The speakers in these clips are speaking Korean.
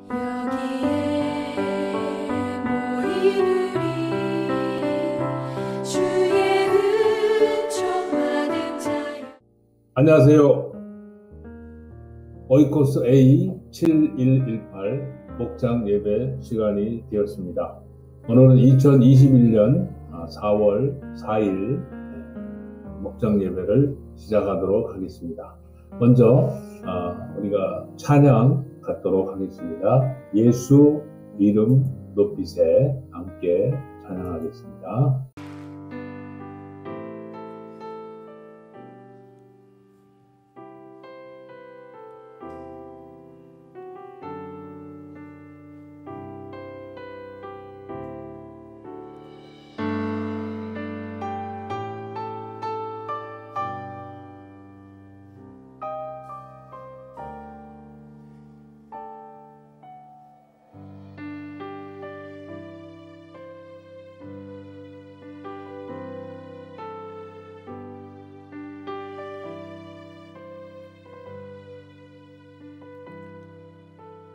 여기에 모이누리 주의 은총 받은 자여. 안녕하세요. 오이코스 A 7118 목장 예배 시간이 되었습니다. 오늘은 2021년 4월 4일 목장 예배를 시작하도록 하겠습니다. 먼저 우리가 찬양 갖도록 하겠습니다. 예수 이름 높이세 함께 찬양하겠습니다.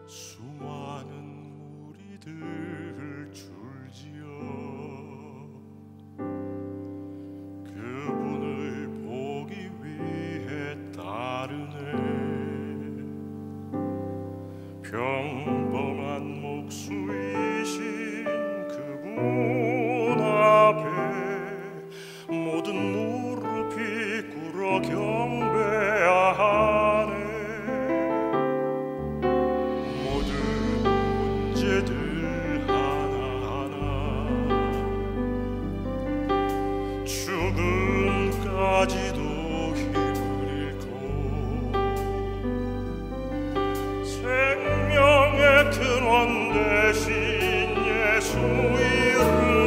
수많은 무리들 줄지어 그분을 보기 위해 따르네. 평범한 목수이신 그분 앞에 모든 무릎이 꿇어 경배하네. 문제들 하나하나 죽음까지도 힘을 잃고 생명의 근원 되신 예수 이름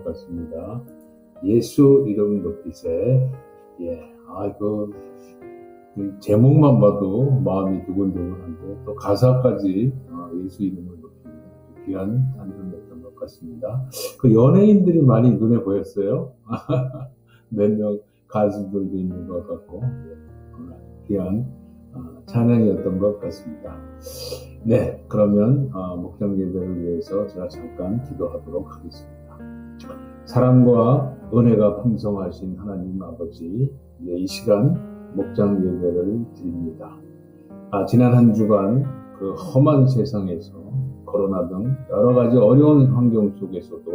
같습니다. 예수 이름 높이세. 예, 제목만 봐도 마음이 두근두근한데 또 가사까지 예수 이름을 높이는 귀한 찬송이었던 것 같습니다. 그 연예인들이 많이 눈에 보였어요. 몇 명 가수들도 있는 것 같고, 귀한 찬양이었던 것 같습니다. 네, 그러면 목장 예배를 위해서 제가 잠깐 기도하도록 하겠습니다. 사랑과 은혜가 풍성하신 하나님 아버지, 이 시간 목장 예배를 드립니다. 지난 한 주간 그 험한 세상에서 코로나 등 여러 가지 어려운 환경 속에서도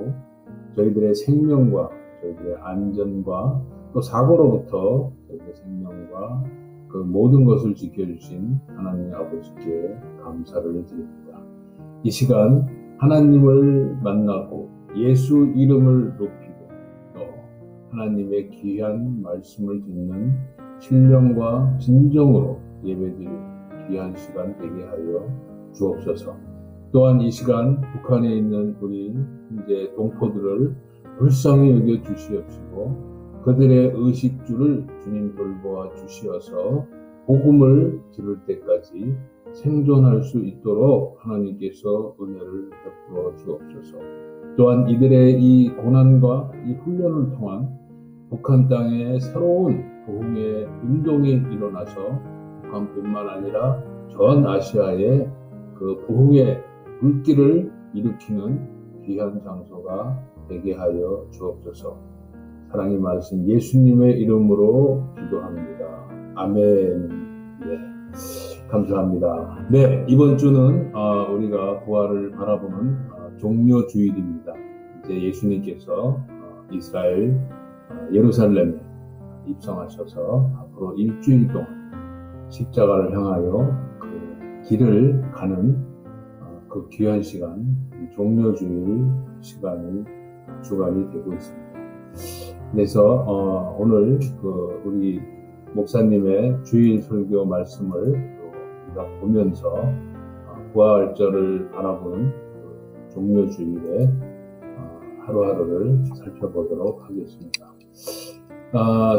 저희들의 생명과 저희들의 안전과 또 사고로부터 저희들의 생명과 그 모든 것을 지켜주신 하나님 아버지께 감사를 드립니다. 이 시간 하나님을 만나고 예수 이름을 높이고 또 하나님의 귀한 말씀을 듣는 신령과 진정으로 예배드리는 귀한 시간 되게 하여 주옵소서. 또한 이 시간 북한에 있는 우리 현재 동포들을 불쌍히 여겨 주시옵시고 그들의 의식주를 주님 돌보아 주시어서 복음을 들을 때까지 생존할 수 있도록 하나님께서 은혜를 베풀어 주옵소서. 또한 이들의 이 고난과 이 훈련을 통한 북한 땅에 새로운 부흥의 운동이 일어나서 북한뿐만 아니라 전 아시아에 그 부흥의 불길을 일으키는 귀한 장소가 되게 하여 주옵소서. 사랑의 말씀 예수님의 이름으로 기도합니다. 아멘. 네, 감사합니다. 네, 이번 주는 우리가 부활을 바라보는 종료주일입니다. 이제 예수님께서 이스라엘 예루살렘에 입성하셔서 앞으로 일주일 동안 십자가를 향하여 그 길을 가는 그 귀한 시간, 종료주일 시간이 주간이 되고 있습니다. 그래서 오늘 우리 목사님의 주일 설교 말씀을 우리가 보면서 부활절을 바라보는 종료주일에 하루하루를 살펴보도록 하겠습니다.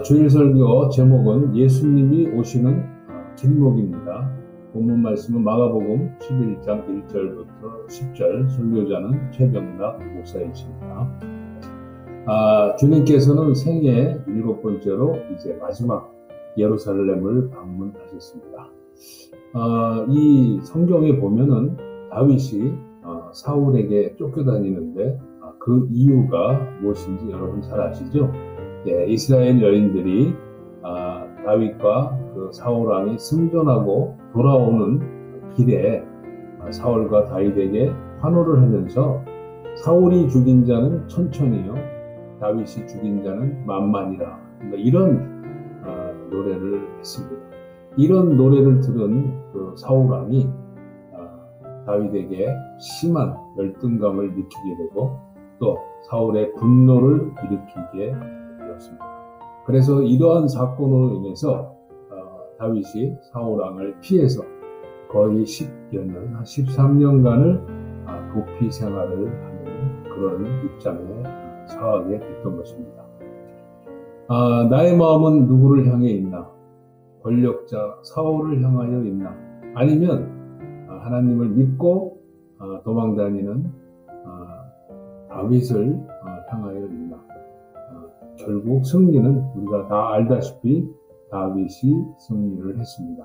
주일 설교 제목은 예수님이 오시는 길목입니다. 본문 말씀은 마가복음 11장 1절부터 10절, 설교자는 최병락 목사이십니다. 주님께서는 생애 7번째로 이제 마지막 예루살렘을 방문하셨습니다. 이 성경에 보면은 다윗이 사울에게 쫓겨다니는데 그 이유가 무엇인지 여러분 잘 아시죠? 예, 이스라엘 여인들이 다윗과 그 사울 왕이 승전하고 돌아오는 길에 사울과 다윗에게 환호를 하면서 사울이 죽인 자는 천천히요, 다윗이 죽인 자는 만만이라, 이런 노래를 했습니다. 이런 노래를 들은 그 사울 왕이 다윗에게 심한 열등감을 느끼게 되고 또 사울의 분노를 일으키게 되었습니다. 그래서 이러한 사건으로 인해서 다윗이 사울 왕을 피해서 거의 10여 년, 13년간을 도피 생활을 하는 그런 입장에 처하게 됐던 것입니다. 나의 마음은 누구를 향해 있나? 권력자 사울을 향하여 있나? 아니면 하나님을 믿고 도망다니는 다윗을 향하여 있나? 결국 승리는 우리가 다 알다시피 다윗이 승리를 했습니다.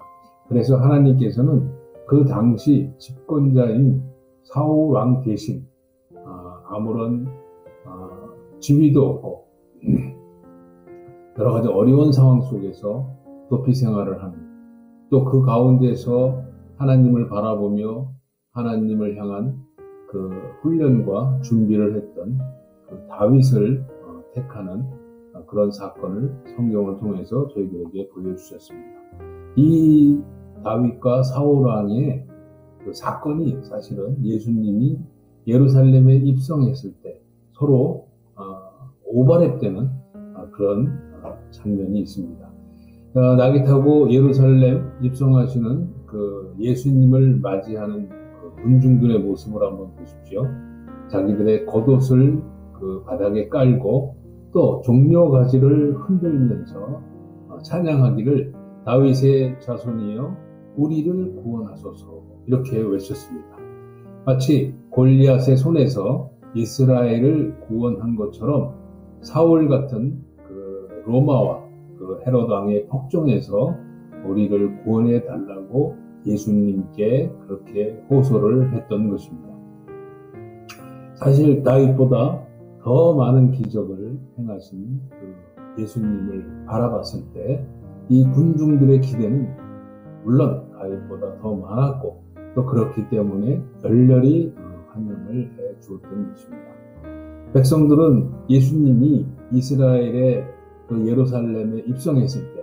그래서 하나님께서는 그 당시 집권자인 사울 왕 대신 아무런 지위도 없고 여러 가지 어려운 상황 속에서 도피 생활을 하는, 또 그 가운데서 하나님을 바라보며 하나님을 향한 그 훈련과 준비를 했던 그 다윗을 택하는 그런 사건을 성경을 통해서 저희들에게 보여주셨습니다. 이 다윗과 사울 왕의 그 사건이 사실은 예수님이 예루살렘에 입성했을 때 서로 오버랩되는 그런 장면이 있습니다. 나귀 타고 예루살렘 입성하시는 그 예수님을 맞이하는 그 군중들의 모습을 한번 보십시오. 자기들의 겉옷을 그 바닥에 깔고 또 종려 가지를 흔들면서 찬양하기를 다윗의 자손이여 우리를 구원하소서 이렇게 외쳤습니다. 마치 골리앗의 손에서 이스라엘을 구원한 것처럼 사울 같은 그 로마와 그 헤롯 왕의 폭정에서 우리를 구원해 달라고 예수님께 그렇게 호소를 했던 것입니다. 사실 다윗보다 더 많은 기적을 행하신 그 예수님을 바라봤을 때 이 군중들의 기대는 물론 다윗보다 더 많았고 또 그렇기 때문에 열렬히 환영을 해 주었던 것입니다. 백성들은 예수님이 이스라엘의 그 예루살렘에 입성했을 때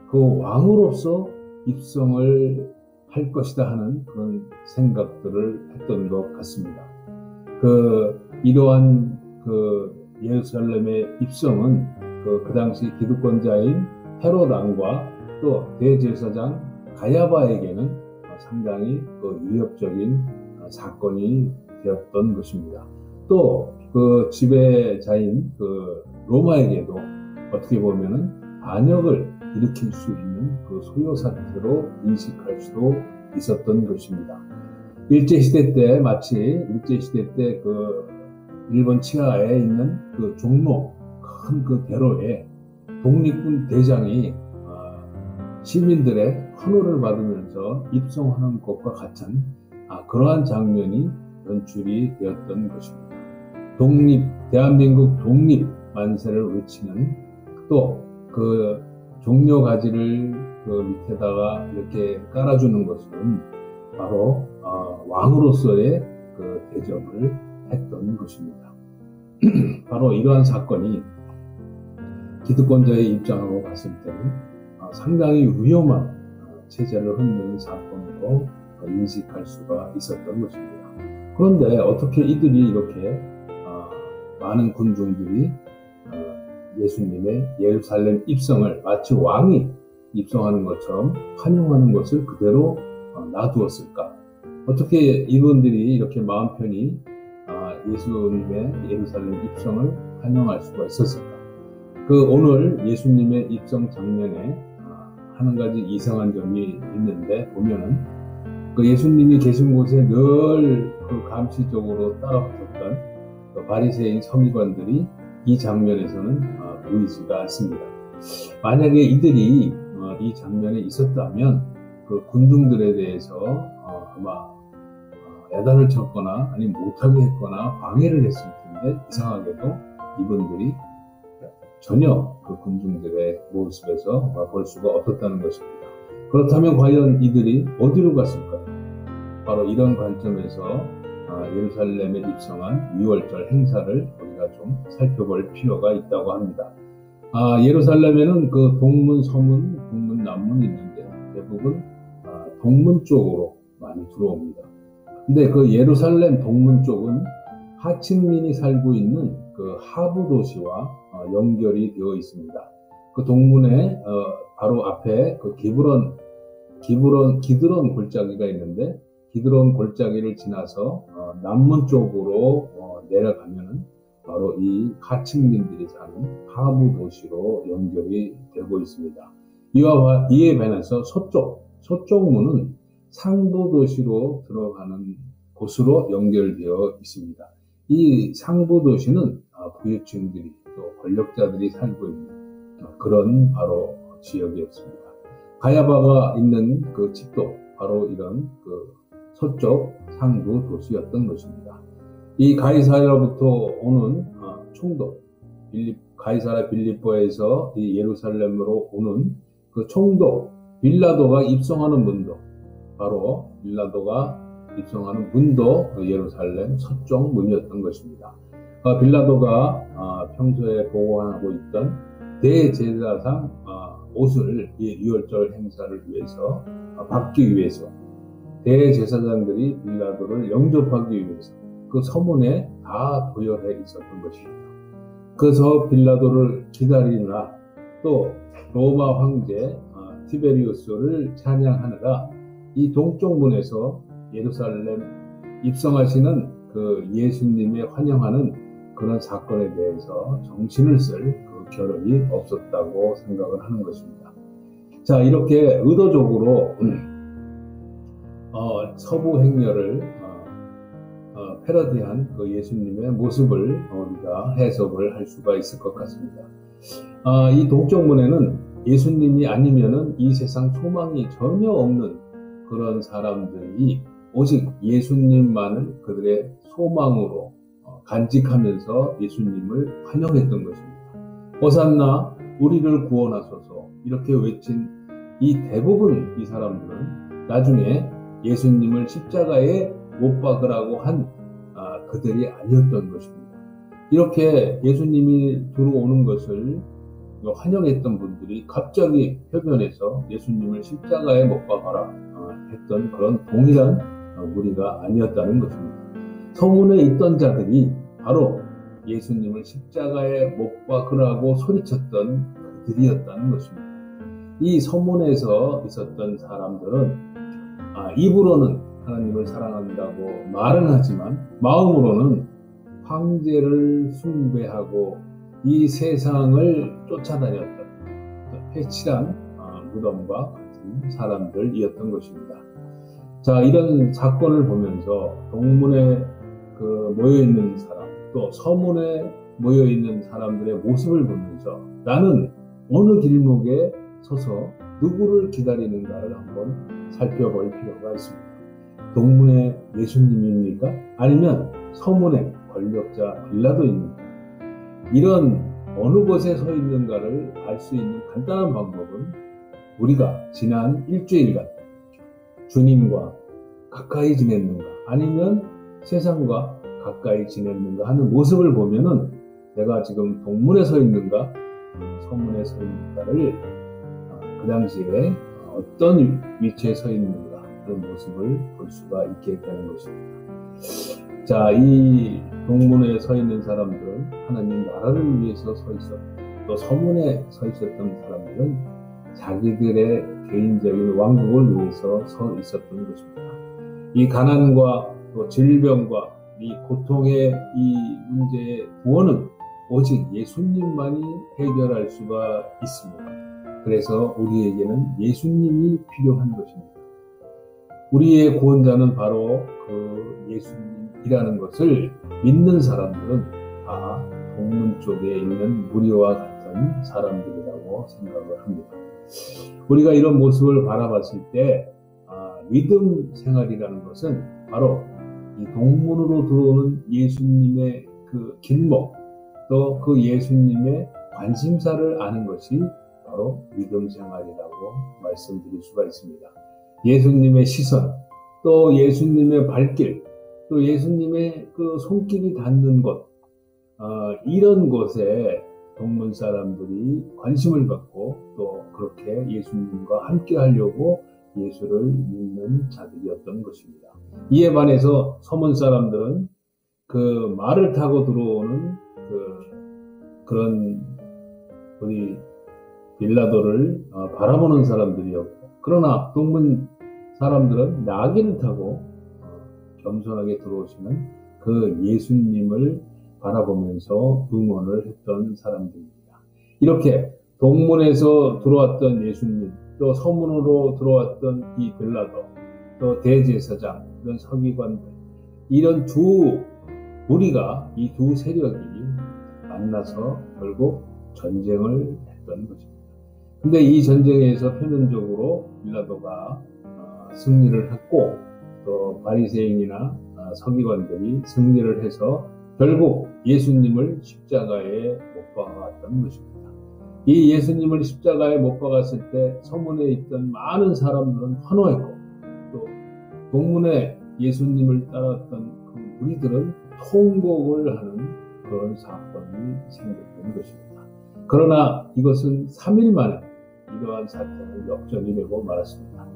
그 왕으로서 입성을 할 것이다 하는 그런 생각들을 했던 것 같습니다. 이러한 예루살렘의 입성은 그 당시 기득권자인 헤롯 왕과 또 대제사장 가야바에게는 상당히 위협적인 사건이 되었던 것입니다. 또 그 지배자인 그 로마에게도 어떻게 보면은 반역을 일으킬 수 있는 그 소요 사태로 인식할 수도 있었던 것입니다. 일제시대 때 마치 일제시대 때 그 일본 치하에 있는 그 종로 큰 그 대로에 독립군 대장이 시민들의 환호를 받으면서 입성하는 것과 같은 그러한 장면이 연출이 되었던 것입니다. 대한민국 독립 만세를 외치는 또 그 종려 가지를 그 밑에다가 이렇게 깔아주는 것은 바로 왕으로서의 그 대접을 했던 것입니다. 바로 이러한 사건이 기득권자의 입장으로 봤을 때는 상당히 위험한 체제를 흔드는 사건으로 인식할 수가 있었던 것입니다. 그런데 어떻게 이들이 이렇게 많은 군중들이 예수님의 예루살렘 입성을 마치 왕이 입성하는 것처럼 환영하는 것을 그대로 놔두었을까? 어떻게 이분들이 이렇게 마음 편히 예수님의 예루살렘 입성을 환영할 수가 있었을까? 오늘 예수님의 입성 장면에 한 가지 이상한 점이 있는데 보면은 그 예수님이 계신 곳에 늘 그 감시적으로 따라붙었던 그 바리새인 서기관들이 이 장면에서는 보이지가 않습니다. 만약에 이들이 이 장면에 있었다면 그 군중들에 대해서 아마 야단을 쳤거나 아니면 못하게 했거나 방해를 했을 텐데 이상하게도 이분들이 전혀 그 군중들의 모습에서 볼 수가 없었다는 것입니다. 그렇다면 과연 이들이 어디로 갔을까요? 바로 이런 관점에서 예루살렘에 입성한 유월절 행사를 우리가 좀 살펴볼 필요가 있다고 합니다. 예루살렘에는 그 동문, 서문, 북문, 남문이 있는데 대부분 동문 쪽으로 많이 들어옵니다. 근데 그 예루살렘 동문 쪽은 하층민이 살고 있는 그 하부 도시와 연결이 되어 있습니다. 그 동문에 바로 앞에 그 기드론 골짜기가 있는데 기드론 골짜기를 지나서 남문 쪽으로 내려가면은 바로 이 하층민들이 사는 하부 도시로 연결이 되고 있습니다. 이에 반해서 서쪽 문은 상부 도시로 들어가는 곳으로 연결되어 있습니다. 이 상부 도시는 부유층들이 또 권력자들이 살고 있는 그런 바로 지역이었습니다. 가야바가 있는 그 집도 바로 이런 그 서쪽 상부 도시였던 것입니다. 이 가이사랴로부터 오는 총독, 가이사랴 빌립보에서 이 예루살렘으로 오는 그 총독 빌라도가 입성하는 문도, 바로 빌라도가 입성하는 문도 예루살렘 서쪽 문이었던 것입니다. 빌라도가 평소에 보관하고 있던 대제사장 옷을 이 유월절 행사를 위해서 받기 위해서 대제사장들이 빌라도를 영접하기 위해서 그 서문에 다 도열해 있었던 것입니다. 그래서 빌라도를 기다리느라 또 로마 황제 티베리우스를 찬양하느라 이 동쪽 문에서 예루살렘 입성하시는 그 예수님의 환영하는 그런 사건에 대해서 정신을 쓸 그 겨를이 없었다고 생각을 하는 것입니다. 자, 이렇게 의도적으로 서부 행렬을 패러디한 그 예수님의 모습을 우리가 해석을 할 수가 있을 것 같습니다. 이 동쪽문에는 예수님이 아니면은 이 세상 소망이 전혀 없는 그런 사람들이 오직 예수님만을 그들의 소망으로 간직하면서 예수님을 환영했던 것입니다. 호산나 우리를 구원하소서 이렇게 외친 이 대부분 이 사람들은 나중에 예수님을 십자가에 못 박으라고 한 그들이 아니었던 것입니다. 이렇게 예수님이 들어오는 것을 환영했던 분들이 갑자기 해변에서 예수님을 십자가에 못 박아라 했던 그런 동일한 무리가 아니었다는 것입니다. 서문에 있던 자들이 바로 예수님을 십자가에 못 박으라고 소리쳤던 그들이었다는 것입니다. 이 서문에서 있었던 사람들은 입으로는 하나님을 사랑한다고 말은 하지만 마음으로는 황제를 숭배하고 이 세상을 쫓아다녔던 회칠한 무덤과 같은 사람들이었던 것입니다. 자, 이런 사건을 보면서 동문에 모여있는 사람, 또 서문에 모여있는 사람들의 모습을 보면서 나는 어느 길목에 서서 누구를 기다리는가를 한번 살펴볼 필요가 있습니다. 동문에 예수님입니까? 아니면 서문에 권력자 빌라도입니까? 이런 어느 곳에 서 있는가를 알 수 있는 간단한 방법은 우리가 지난 일주일간 주님과 가까이 지냈는가 아니면 세상과 가까이 지냈는가 하는 모습을 보면은 내가 지금 동문에 서 있는가 서문에 서 있는가를 그 당시에 어떤 위치에 서 있는가 하는 모습을 볼 수가 있게 되는 것입니다. 자, 이 동문에 서 있는 사람들은 하나님 나라를 위해서 서 있었고 또 서문에 서 있었던 사람들은 자기들의 개인적인 왕국을 위해서 서 있었던 것입니다. 이 가난과 또 질병과 이 고통의 이 문제의 구원은 오직 예수님만이 해결할 수가 있습니다. 그래서 우리에게는 예수님이 필요한 것입니다. 우리의 구원자는 바로 그 예수님이라는 것을 믿는 사람들은 다 동문 쪽에 있는 무리와 같은 사람들이라고 생각을 합니다. 우리가 이런 모습을 바라봤을 때 믿음 생활이라는 것은 바로 이 동문으로 들어오는 예수님의 그 길목 또 그 예수님의 관심사를 아는 것이 바로 믿음 생활이라고 말씀드릴 수가 있습니다. 예수님의 시선, 또 예수님의 발길, 또 예수님의 그 손길이 닿는 곳, 이런 곳에 동문 사람들이 관심을 갖고 또 그렇게 예수님과 함께 하려고 예수를 믿는 자들이었던 것입니다. 이에 반해서 서문 사람들은 그 말을 타고 들어오는 그런 우리 빌라도를 바라보는 사람들이었고, 그러나 동문 사람들은 나귀를 타고 겸손하게 들어오시는 그 예수님을 바라보면서 응원을 했던 사람들입니다. 이렇게 동문에서 들어왔던 예수님, 또 서문으로 들어왔던 이 빌라도, 또 대제사장, 이런 서기관들, 이런 두 무리가 이 두 세력이 만나서 결국 전쟁을 했던 것입니다. 근데 이 전쟁에서 표면적으로 빌라도가 승리를 했고, 또 바리새인이나 서기관들이 승리를 해서 결국 예수님을 십자가에 못 박았던 것입니다. 이 예수님을 십자가에 못 박았을 때 서문에 있던 많은 사람들은 환호했고, 또 동문에 예수님을 따랐던 그 무리들은 통곡을 하는 그런 사건이 생겼던 것입니다. 그러나 이것은 3일 만에 이러한 사건을 역전이 되고 말았습니다.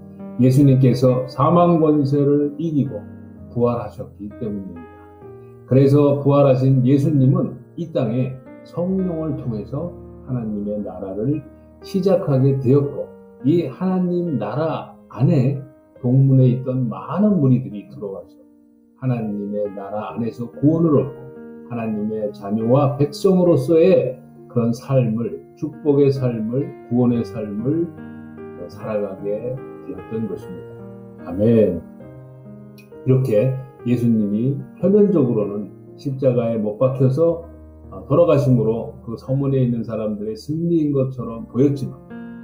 예수님께서 사망 권세를 이기고 부활하셨기 때문입니다. 그래서 부활하신 예수님은 이 땅에 성령을 통해서 하나님의 나라를 시작하게 되었고, 이 하나님 나라 안에 동문에 있던 많은 무리들이 들어와서 하나님의 나라 안에서 구원을 얻고 하나님의 자녀와 백성으로서의 그런 삶을, 축복의 삶을, 구원의 삶을 살아가게 되었던 것입니다. 아멘. 이렇게 예수님이 표면적으로는 십자가에 못 박혀서 돌아가심으로 그 서문에 있는 사람들의 승리인 것처럼 보였지만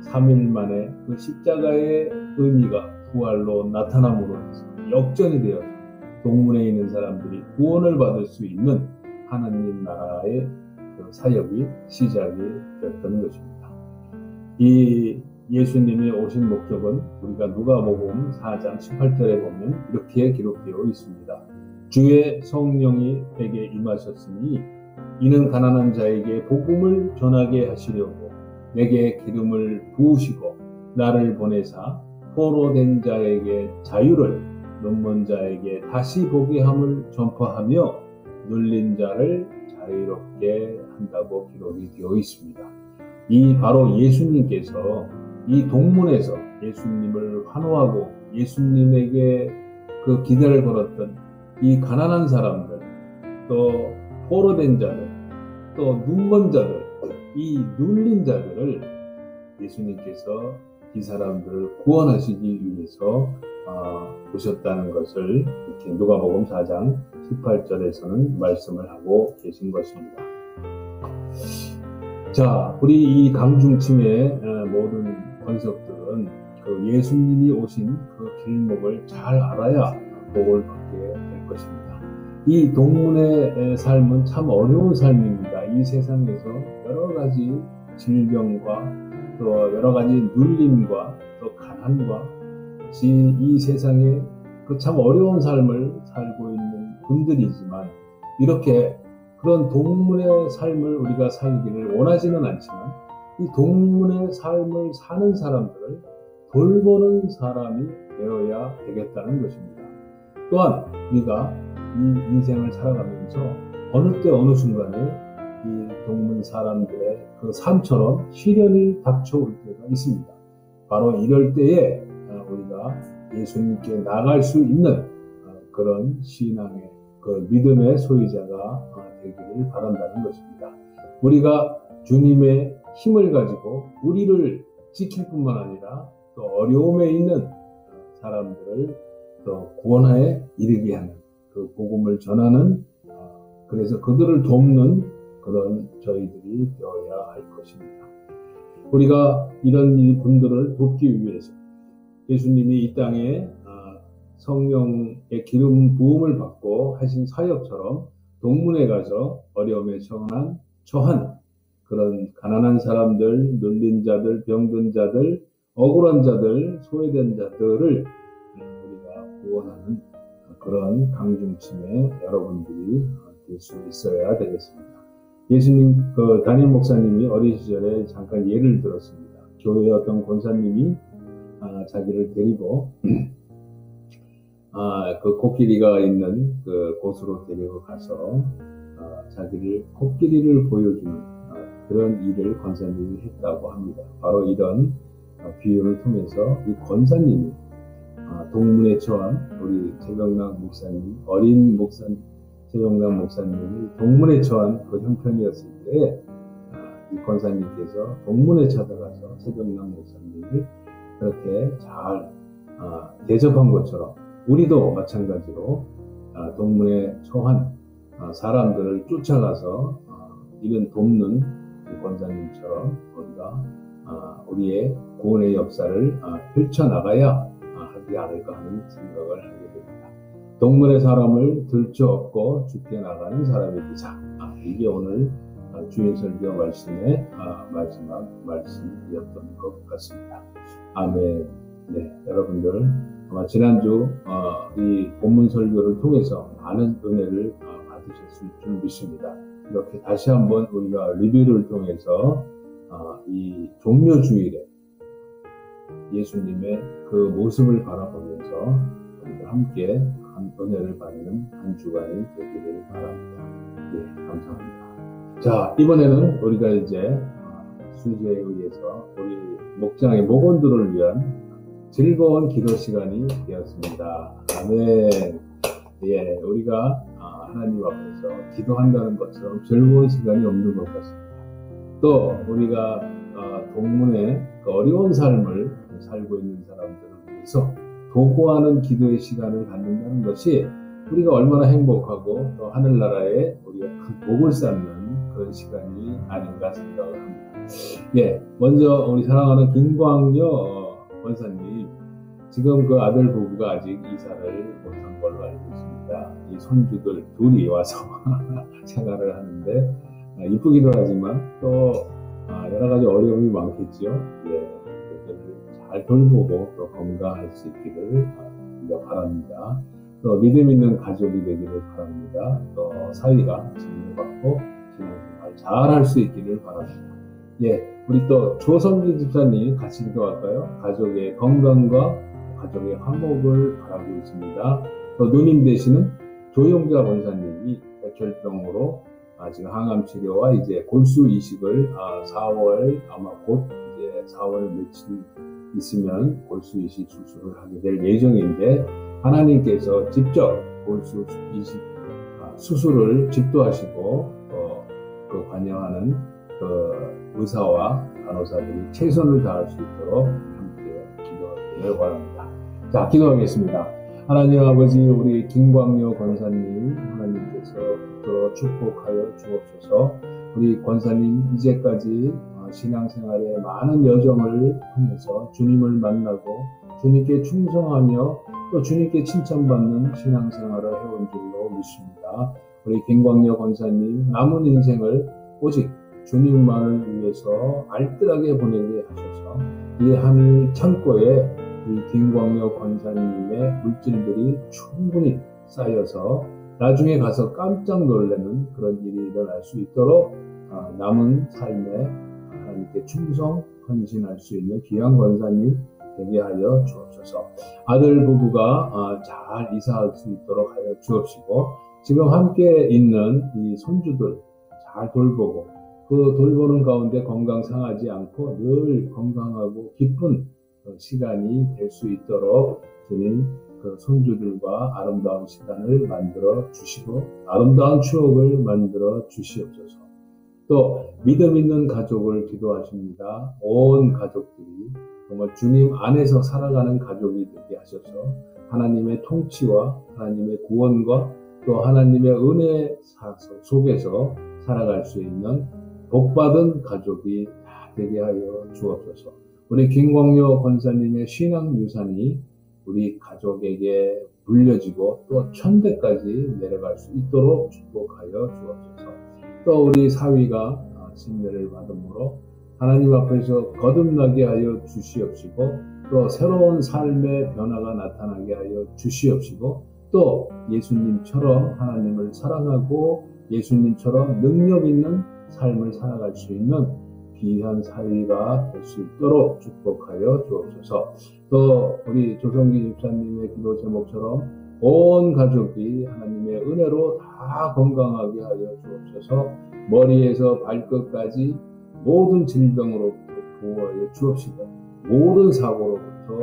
3일 만에 그 십자가의 의미가 부활로 나타남으로 해서 역전이 되어서 동문에 있는 사람들이 구원을 받을 수 있는 하나님 나라의 그 사역이 시작이 되었던 것입니다. 이 예수님이 오신 목적은 우리가 누가복음 4장 18절에 보면 이렇게 기록되어 있습니다. 주의 성령이 내게 임하셨으니 이는 가난한 자에게 복음을 전하게 하시려고 내게 기름을 부으시고 나를 보내사 포로된 자에게 자유를, 눈먼 자에게 다시 보게 함을 전파하며 눌린 자를 자유롭게 한다고 기록이 되어 있습니다. 이 바로 예수님께서 이 동문에서 예수님을 환호하고 예수님에게 그 기대를 걸었던 이 가난한 사람들, 또 포로된 자들, 또 눈먼 자들, 이 눌린 자들을 예수님께서 이 사람들을 구원하시기 위해서 오셨다는 것을 이렇게 누가복음 4장 18절에서는 말씀을 하고 계신 것입니다. 자, 우리 이 강중침의 모든 권석들은 그 예수님이 오신 그 길목을 잘 알아야 복을 받게 될 것입니다. 이 동문의 삶은 참 어려운 삶입니다. 이 세상에서 여러 가지 질병과 또 여러 가지 눌림과 또 가난과 이 세상에 그 참 어려운 삶을 살고 있는 분들이지만 이렇게 그런 동문의 삶을 우리가 살기를 원하지는 않지만 이 동문의 삶을 사는 사람들을 돌보는 사람이 되어야 되겠다는 것입니다. 또한 우리가 이 인생을 살아가면서 어느 때 어느 순간에 이 동문 사람들의 그 삶처럼 시련이 닥쳐올 때가 있습니다. 바로 이럴 때에 우리가 예수님께 나갈 수 있는 그런 신앙의 그 믿음의 소유자가 되기를 바란다는 것입니다. 우리가 주님의 힘을 가지고 우리를 지킬 뿐만 아니라 또 어려움에 있는 사람들을 또 구원에 이르게 하는 그 복음을 전하는 그래서 그들을 돕는 그런 저희들이 되어야 할 것입니다. 우리가 이런 분들을 돕기 위해서 예수님이 이 땅에 성령의 기름 부음을 받고 하신 사역처럼 동문에 가서 어려움에 처한 그런 가난한 사람들, 눌린 자들, 병든 자들, 억울한 자들, 소외된 자들을 우리가 구원하는 그런 강중침에 여러분들이 될 수 있어야 되겠습니다. 예수님, 담임 목사님이 어린 시절에 잠깐 예를 들었습니다. 교회의 어떤 권사님이 자기를 데리고 그 코끼리가 있는 그 곳으로 데리고 가서 자기를 코끼리를 보여주는 그런 일을 권사님이 했다고 합니다. 바로 이런 비유를 통해서 이 권사님이 동문에 처한 우리 최병락 목사님, 어린 최병락 목사님이 동문에 처한 그 형편이었을 때 이 권사님께서 동문에 찾아가서 최병락 목사님을 그렇게 잘 대접한 것처럼 우리도 마찬가지로 동문에 처한 사람들을 쫓아가서 이런 돕는 권사님처럼 우리가 우리의 구원의 역사를 펼쳐나가야 하지 않을까 하는 생각을 하게 됩니다. 동문의 사람을 들쳐업고 죽게 나가는 사람이 되자. 이게 오늘 주일 설교 말씀의 마지막 말씀이었던 것 같습니다. 아멘. 네, 여러분들 아마 지난주 이 본문 설교를 통해서 많은 은혜를 받으셨을 줄 믿습니다. 이렇게 다시 한번 우리가 리뷰를 통해서 이 종료주일에 예수님의 그 모습을 바라보면서 우리가 함께 은혜를 받는 한 주간이 되기를 바랍니다. 예, 감사합니다. 자, 이번에는 우리가 이제 순서에 의해서 우리 목장의 목원들을 위한 즐거운 기도 시간이 되었습니다. 아멘. 예, 우리가 하나님 앞에서 기도한다는 것처럼 즐거운 시간이 없는 것 같습니다. 또 우리가 동문의 어려운 삶을 살고 있는 사람들을 위해서 도구하는 기도의 시간을 갖는다는 것이 우리가 얼마나 행복하고 또 하늘나라에 우리가 큰 복을 쌓는 그런 시간이 아닌가 생각을 합니다. 예, 먼저 우리 사랑하는 김광여 권사님, 지금 그 아들 부부가 아직 이사를 못한 걸로 알고 있습니다. 이 손주들 둘이 와서 생활을 하는데 이쁘기도 하지만 또 여러 가지 어려움이 많겠죠. 예, 그들을 잘 돌보고 또 건강할 수 있기를 바랍니다. 또 믿음 있는 가족이 되기를 바랍니다. 또 사위가 진료받고 신앙생활 잘 할 수 있기를 바랍니다. 예, 우리 또 조성기 집사님 같이 기도할까요? 가족의 건강과 가족의 화목을 바라고 있습니다. 또 누님 되시는 조용자 권사님이 백혈병으로 지금 항암 치료와 이제 골수 이식을 4월 아마 곧 이제 4월 며칠 있으면 골수 이식 수술을 하게 될 예정인데 하나님께서 직접 골수 이식 수술을 집도하시고 그 관여하는 그 의사와 간호사들이 최선을 다할 수 있도록 함께 기도하기를 바랍니다. 자, 기도하겠습니다. 하나님 아버지, 우리 김광여 권사님 하나님께서 더 축복하여 주옵소서. 우리 권사님 이제까지 신앙생활의 많은 여정을 통해서 주님을 만나고 주님께 충성하며 또 주님께 칭찬받는 신앙생활을 해온 줄로 믿습니다. 우리 김광여 권사님 남은 인생을 오직 주님만을 위해서 알뜰하게 보내게 하셔서 이 하늘 창고에 이 김광여 권사님의 물질들이 충분히 쌓여서 나중에 가서 깜짝 놀라는 그런 일이 일어날 수 있도록 남은 삶에 하나님께 충성, 헌신할 수 있는 귀한 권사님 되게 하여 주옵소서. 아들 부부가 잘 이사할 수 있도록 하여 주옵시고 지금 함께 있는 이 손주들 잘 돌보고 그 돌보는 가운데 건강 상하지 않고 늘 건강하고 기쁜 시간이 될 수 있도록 주님 그 손주들과 아름다운 시간을 만들어 주시고 아름다운 추억을 만들어 주시옵소서. 또 믿음 있는 가족을 기도하십니다. 온 가족들이 정말 주님 안에서 살아가는 가족이 되게 하셔서 하나님의 통치와 하나님의 구원과 또 하나님의 은혜 속에서 살아갈 수 있는 복받은 가족이 다 되게 하여 주옵소서. 우리 김광여 권사님의 신앙 유산이 우리 가족에게 물려지고 또 천대까지 내려갈 수 있도록 축복하여 주옵소서. 또 우리 사위가 침례를 받음으로 하나님 앞에서 거듭나게 하여 주시옵시고 또 새로운 삶의 변화가 나타나게 하여 주시옵시고 또 예수님처럼 하나님을 사랑하고 예수님처럼 능력 있는 삶을 살아갈 수 있는 귀한 사위가 될 수 있도록 축복하여 주옵소서. 또 우리 조성기 집사님의 기도 제목처럼 온 가족이 하나님의 은혜로 다 건강하게 하여 주옵소서. 머리에서 발끝까지 모든 질병으로부터 보호하여 주옵시고 모든 사고로부터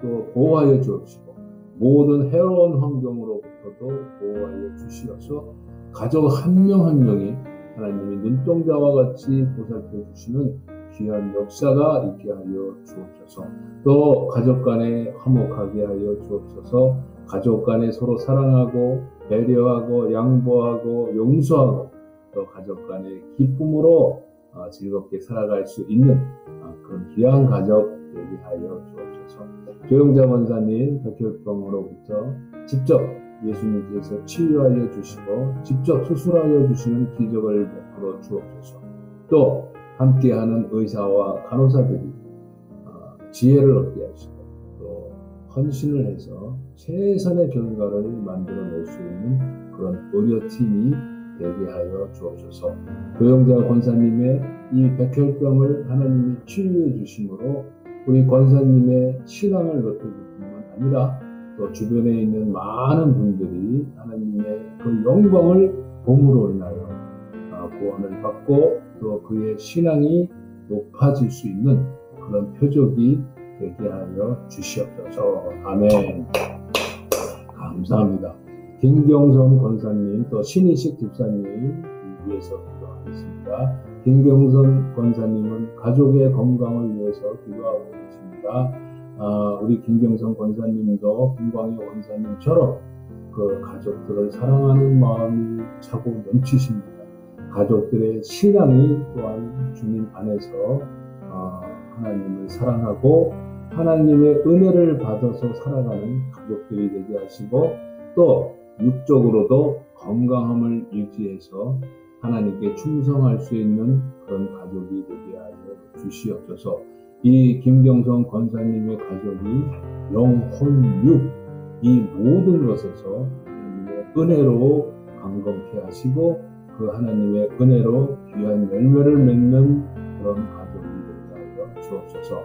또 보호하여 주옵시고 모든 해로운 환경으로부터도 보호하여 주시옵소서. 가족 한 명 한 명이 하나님이 눈동자와 같이 보살펴 주시는 귀한 역사가 있게 하여 주옵소서. 또 가족 간에 화목하게 하여 주옵소서. 가족 간에 서로 사랑하고 배려하고 양보하고 용서하고 또 가족 간의 기쁨으로 즐겁게 살아갈 수 있는 그런 귀한 가족 되게 하여 주옵소서. 조용자 권사님 백혈병으로부터 직접 예수님께서 치유하여 주시고 직접 수술하여 주시는 기적을 베풀어 주옵소서. 또 함께하는 의사와 간호사들이 지혜를 얻게 하시고 또 헌신을 해서 최선의 결과를 만들어낼 수 있는 그런 의료팀이 되게 하여 주옵소서. 조영자 권사님의 이 백혈병을 하나님이 치유해 주심으로 우리 권사님의 신앙을 높여줄 뿐만 아니라 또 주변에 있는 많은 분들이 하나님의 그 영광을 봄으로 인하여 구원을 받고 또 그의 신앙이 높아질 수 있는 그런 표적이 되게 하여 주시옵소서. 아멘. 감사합니다. 김경선 권사님, 또 신희식 집사님 위해서 기도하겠습니다. 김경선 권사님은 가족의 건강을 위해서 기도하고 계십니다. 우리 김경선 권사님도 김광희 권사님처럼 그 가족들을 사랑하는 마음이 차고 넘치십니다. 가족들의 신앙이 또한 주님 안에서 하나님을 사랑하고 하나님의 은혜를 받아서 살아가는 가족들이 되게 하시고, 또 육적으로도 건강함을 유지해서 하나님께 충성할 수 있는 그런 가족이 되게 하여 주시옵소서. 이 김경선 권사님의 가족이 영혼육 이 모든 것에서 하나님의 은혜로 강건케 하시고 그 하나님의 은혜로 귀한 열매를 맺는 그런 가족이 되게 하여 주옵소서.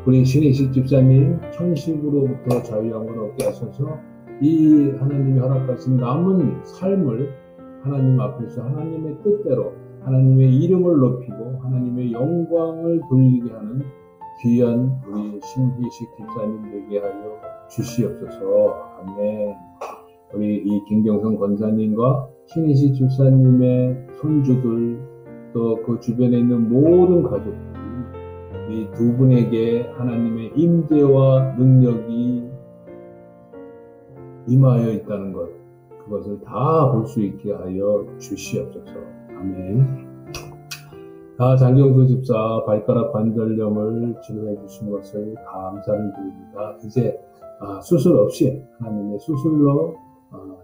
우리 신희식 집사님 천식으로부터 자유함을 얻게 하셔서 이 하나님이 허락하신 남은 삶을 하나님 앞에서 하나님의 뜻대로 하나님의 이름을 높이고 하나님의 영광을 돌리게 하는 귀한 우리 신희식 집사님 되게 하여 주시옵소서. 아멘. 우리 이 김경선 권사님과 신희식 집사님의 손주들, 또 그 주변에 있는 모든 가족들이 이 두 분에게 하나님의 임재와 능력이 임하여 있다는 것, 그것을 다 볼 수 있게 하여 주시옵소서. 아멘. 장경수 집사 발가락 관절염을 치료해 주신 것을 감사를 드립니다. 이제 수술 없이 하나님의 수술로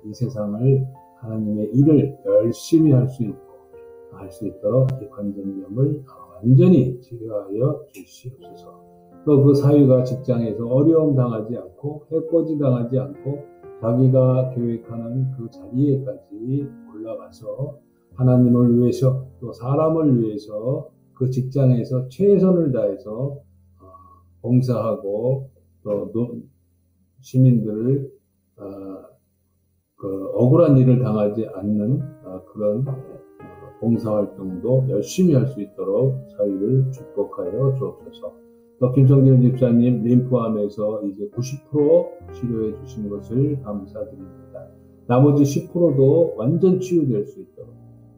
이 세상을 하나님의 일을 열심히 할 수 있도록 이 관절염을 완전히 치료하여 주시옵소서. 또 그 사위가 직장에서 어려움 당하지 않고 해코지 당하지 않고 자기가 계획하는 그 자리에까지 올라가서 하나님을 위해서 또 사람을 위해서 그 직장에서 최선을 다해서 봉사하고 또 시민들을 그 억울한 일을 당하지 않는 그런 봉사활동도 열심히 할 수 있도록 사위를 축복하여 주옵소서. 또 김성길 집사님 림프암에서 이제 90% 치료해 주신 것을 감사드립니다. 나머지 10%도 완전 치유될 수 있도록,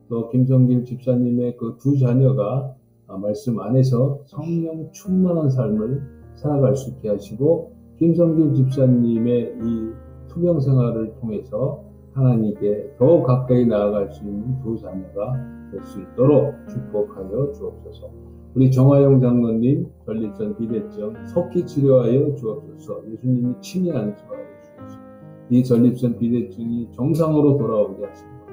또 김성길 집사님의 그 두 자녀가 말씀 안에서 성령 충만한 삶을 살아갈 수 있게 하시고, 김성길 집사님의 이 투병 생활을 통해서 하나님께 더 가까이 나아갈 수 있는 두 자녀가 될 수 있도록 축복하여 주옵소서. 우리 정화영 장로님 전립선 비대증 속히 치료하여 주옵소서. 예수님이 친히 안수하여 주옵소서. 이 전립선 비대증이 정상으로 돌아오게 하십니다.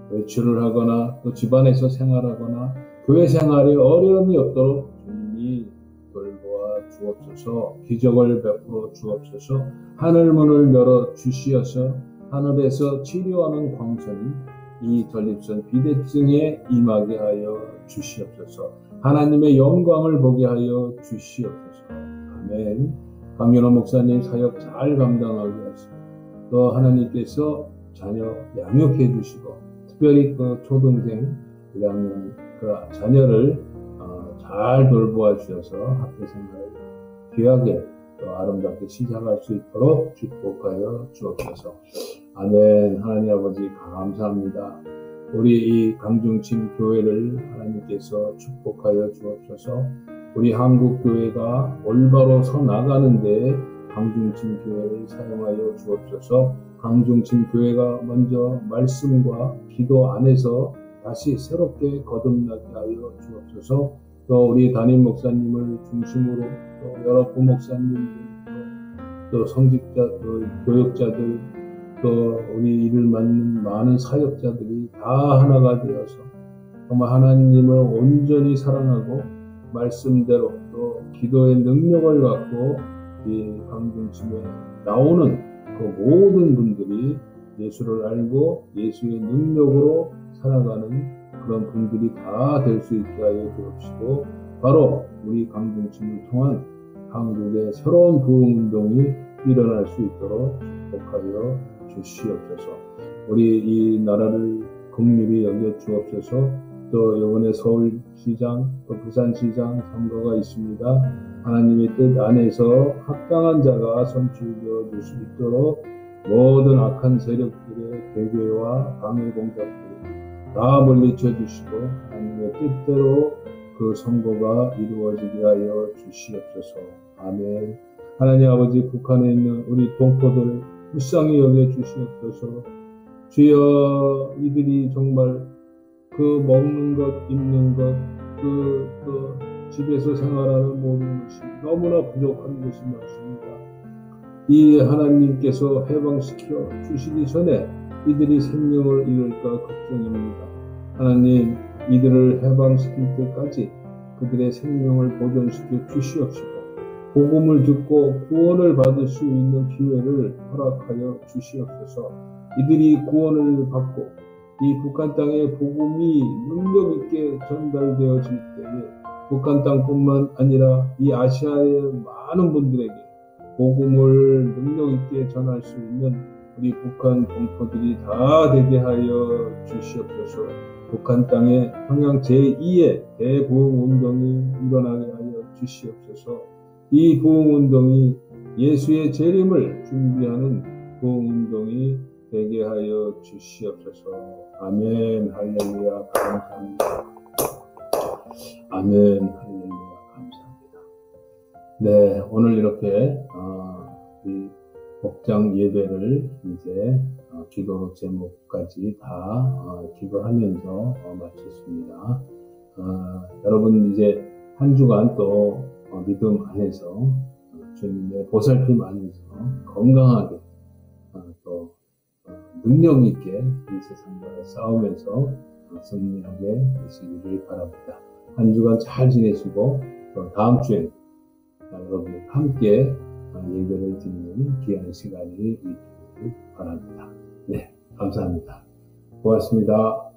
외출을 하거나 또 집안에서 생활하거나 교회 생활에 어려움이 없도록 주님이 돌보아 주옵소서. 기적을 베풀어 주옵소서. 하늘문을 열어 주시어서 하늘에서 치료하는 광선이 이 전립선 비대증에 임하게 하여 주시옵소서. 하나님의 영광을 보게 하여 주시옵소서. 아멘. 강윤호 목사님 사역 잘 감당하게 하시고, 또 하나님께서 자녀 양육해 주시고, 특별히 그 초등생 1학년 그 자녀를 잘 돌보아 주셔서 학교 생활을 귀하게 또 아름답게 시작할 수 있도록 축복하여 주옵소서. 아멘. 하나님 아버지 감사합니다. 우리 이 강중친 교회를 하나님께서 축복하여 주옵소서. 우리 한국 교회가 올바로 서 나가는데 강중친 교회를 사용하여 주옵소서. 강중친 교회가 먼저 말씀과 기도 안에서 다시 새롭게 거듭나게 하여 주옵소서. 또 우리 담임 목사님을 중심으로 또 여러 부목사님들, 또 성직자, 또 교역자들, 또 우리 일을 맡는 많은 사역자들이 다 하나가 되어서 정말 하나님을 온전히 사랑하고 말씀대로 또 기도의 능력을 갖고 이 강중심에 나오는 그 모든 분들이 예수를 알고 예수의 능력으로 살아가는 그런 분들이 다 될 수 있게 하여 주옵시고, 바로 우리 강중심을 통한 한국의 새로운 부흥운동이 일어날 수 있도록 축복하여 주시옵소서. 우리 이 나라를 긍휼히 여겨 주옵소서. 또 이번에 서울시장 또 부산시장 선거가 있습니다. 하나님의 뜻 안에서 합당한 자가 선출되어 줄 수 있도록 모든 악한 세력들의 괴계와 방해 공작들 다 물리쳐 주시고 하나님의 뜻대로 그 선거가 이루어지게 하여 주시옵소서. 아멘. 하나님 아버지, 북한에 있는 우리 동포들 불쌍히 여겨 주시옵소서. 주여, 이들이 정말 그 먹는 것, 입는 것, 그 집에서 생활하는 모든 것이 너무나 부족한 것이 많습니다. 이 하나님께서 해방시켜 주시기 전에 이들이 생명을 잃을까 걱정입니다. 하나님, 이들을 해방시킬 때까지 그들의 생명을 보존시켜 주시옵시고 복음을 듣고 구원을 받을 수 있는 기회를 허락하여 주시옵소서. 이들이 구원을 받고 이 북한 땅에 복음이 능력 있게 전달되어질 때에 북한 땅뿐만 아니라 이 아시아의 많은 분들에게 복음을 능력 있게 전할 수 있는 우리 북한 동포들이 다 되게 하여 주시옵소서. 북한 땅에 평양 제2의 대부흥운동이 일어나게 하여 주시옵소서. 이 부흥운동이 예수의 재림을 준비하는 부흥운동이 되게 하여 주시옵소서. 아멘. 할렐루야. 감사합니다. 아멘. 할렐루야. 감사합니다. 네, 오늘 이렇게 이 복장 예배를 이제 기도 제목까지 다 기도하면서 마쳤습니다. 여러분 이제 한 주간 또 믿음 안에서 주님의 보살핌 안에서 건강하게 또 능력 있게 이 세상과의 싸움에서 승리하게 되시기를 바랍니다. 한 주간 잘 지내시고 또 다음 주에 여러분과 함께 예배를 드리는 귀한 시간이 있기를 바랍니다. 네, 감사합니다. 고맙습니다.